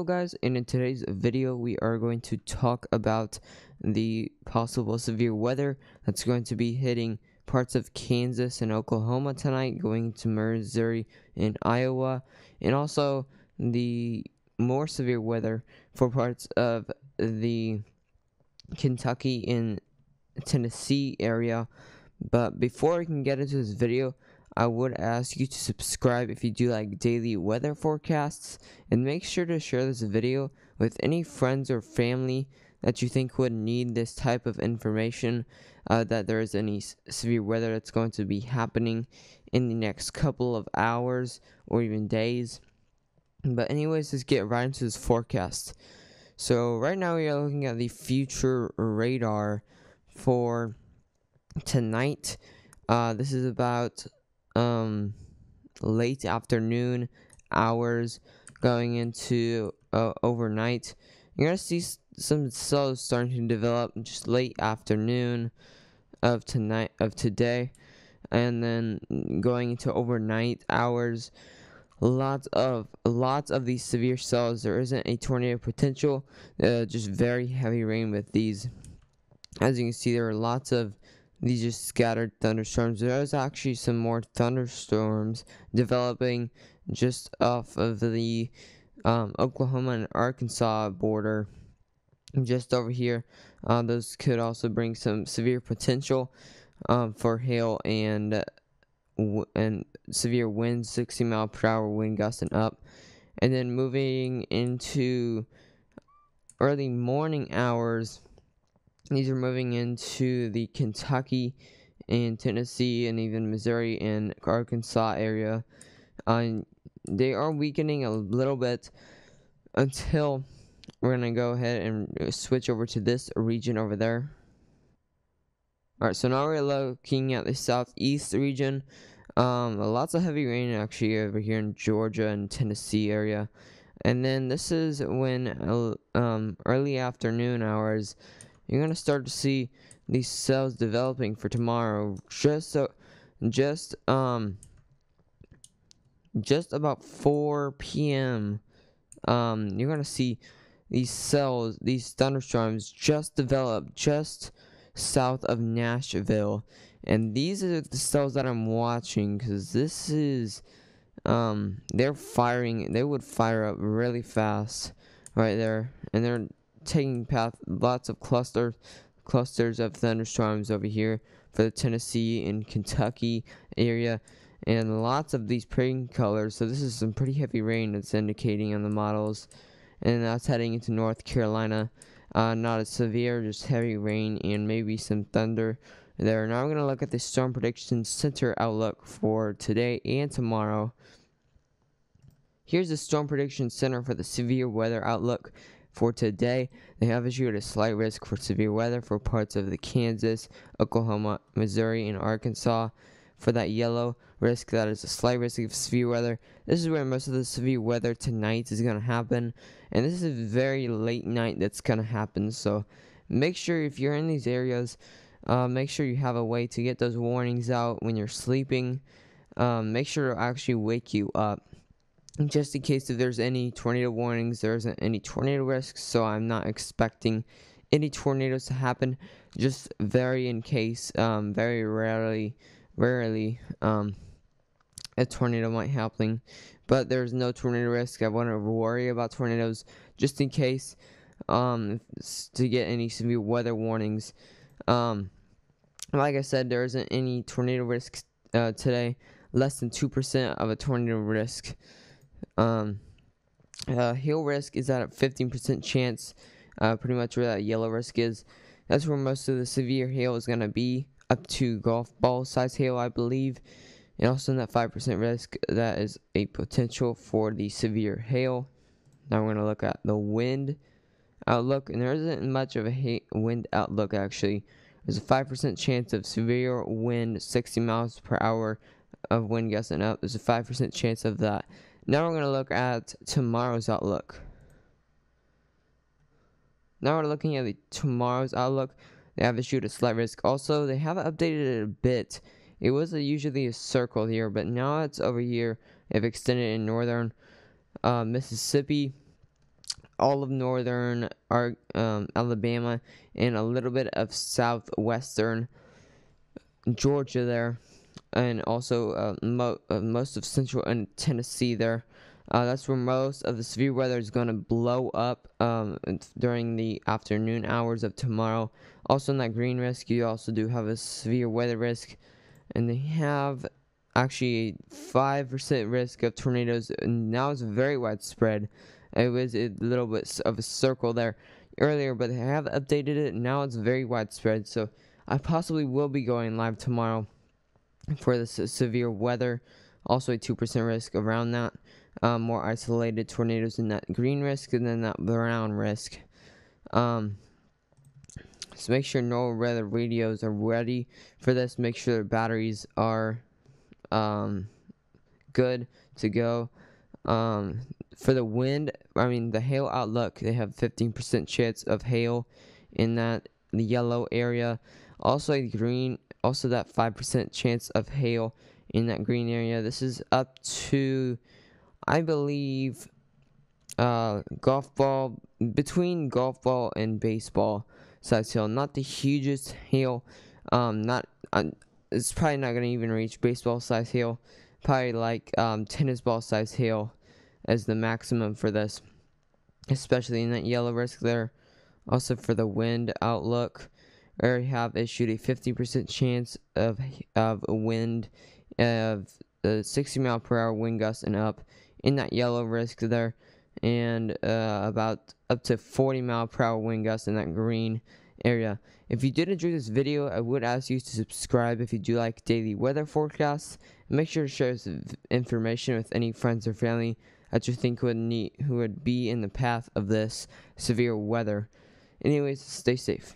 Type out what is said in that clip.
guys, and in today's video we are going to talk about the possible severe weather that's going to be hitting parts of Kansas and Oklahoma tonight, going to Missouri and Iowa, and also the more severe weather for parts of the Kentucky and Tennessee area. But before we can get into this video, I would ask you to subscribe if you do like daily weather forecasts, and make sure to share this video with any friends or family that you think would need this type of information, that there is any severe weather that's going to be happening in the next couple of hours or even days. But anyways, let's get right into this forecast. So right now we are looking at the future radar for tonight. This is about late afternoon hours going into overnight. You're gonna see some cells starting to develop just late afternoon of today, and then going into overnight hours. Lots of these severe cells. There isn't a tornado potential, just very heavy rain with these. As you can see, there are lots of these just scattered thunderstorms. There's actually some more thunderstorms developing just off of the Oklahoma and Arkansas border, just over here. Those could also bring some severe potential for hail and severe winds, 60-mile-per-hour wind gusts and up. And then moving into early morning hours, these are moving into the Kentucky and Tennessee and even Missouri and Arkansas area. They are weakening a little bit until we're going to go ahead and switch over to this region over there. Alright, so now we're looking at the southeast region. Lots of heavy rain actually over here in Georgia and Tennessee area. And then this is when early afternoon hours, you're gonna start to see these cells developing for tomorrow. Just about 4 p.m. You're gonna see these cells, these thunderstorms, just develop just south of Nashville, and these are the cells that I'm watching, because this is they're firing. They would fire up really fast right there, and they're taking path. Lots of clusters of thunderstorms over here for the Tennessee and Kentucky area, and lots of these pink colors. So this is some pretty heavy rain that's indicating on the models, and that's heading into North Carolina. Not as severe, just heavy rain and maybe some thunder there. Now we're going to look at the Storm Prediction Center outlook for today and tomorrow. Here's the Storm Prediction Center for the severe weather outlook for today. They have issued a slight risk for severe weather for parts of the Kansas, Oklahoma, Missouri, and Arkansas. For that yellow risk, that is a slight risk of severe weather. This is where most of the severe weather tonight is going to happen, and this is a very late night that's going to happen. So make sure if you're in these areas, make sure you have a way to get those warnings out when you're sleeping. Make sure to actually wake you up, just in case if there's any tornado warnings. There isn't any tornado risks, so I'm not expecting any tornadoes to happen. Just very in case, very rarely a tornado might happen, but there's no tornado risk. I wouldn't worry about tornadoes, just in case, to get any severe weather warnings. Like I said, there isn't any tornado risk today. Less than 2% of a tornado risk. Hail risk is at a 15% chance, pretty much where that yellow risk is. That's where most of the severe hail is going to be, up to golf ball size hail, I believe. And also in that 5% risk, that is a potential for the severe hail. Now we're going to look at the wind outlook, and there isn't much of a wind outlook actually. There's a 5% chance of severe wind, 60 miles per hour of wind gusts and up. There's a 5% chance of that. Now we're going to look at tomorrow's outlook. Now we're looking at tomorrow's outlook. They have issued a slight risk. Also, they have updated it a bit. It was usually a circle here, but now it's over here. They've extended in northern Mississippi, all of northern Alabama and a little bit of southwestern Georgia there, and also most of central and Tennessee there. That's where most of the severe weather is going to blow up during the afternoon hours of tomorrow. Also in that green risk, you also do have a severe weather risk, and they have actually a 5% risk of tornadoes. And now it's very widespread. It was a little bit of a circle there earlier, but they have updated it. Now it's very widespread, so I possibly will be going live tomorrow for this severe weather. Also a 2% risk around that. More isolated tornadoes in that green risk and then that brown risk. So make sure no weather radios are ready for this. Make sure the batteries are good to go. For the wind, the hail outlook, they have 15% chance of hail in the yellow area. Also that 5% chance of hail in that green area. This is up to, I believe, between golf ball and baseball size hail. Not the hugest hail. It's probably not going to even reach baseball size hail. Probably like tennis ball size hail as the maximum for this, especially in that yellow risk there. Also for the wind outlook, we already have issued a 50% chance of wind of 60 mile per hour wind gusts and up in that yellow risk there, and about up to 40 mile per hour wind gusts in that green area. If you did enjoy this video, I would ask you to subscribe if you do like daily weather forecasts, and make sure to share this information with any friends or family that you think who would be in the path of this severe weather. Anyways, stay safe.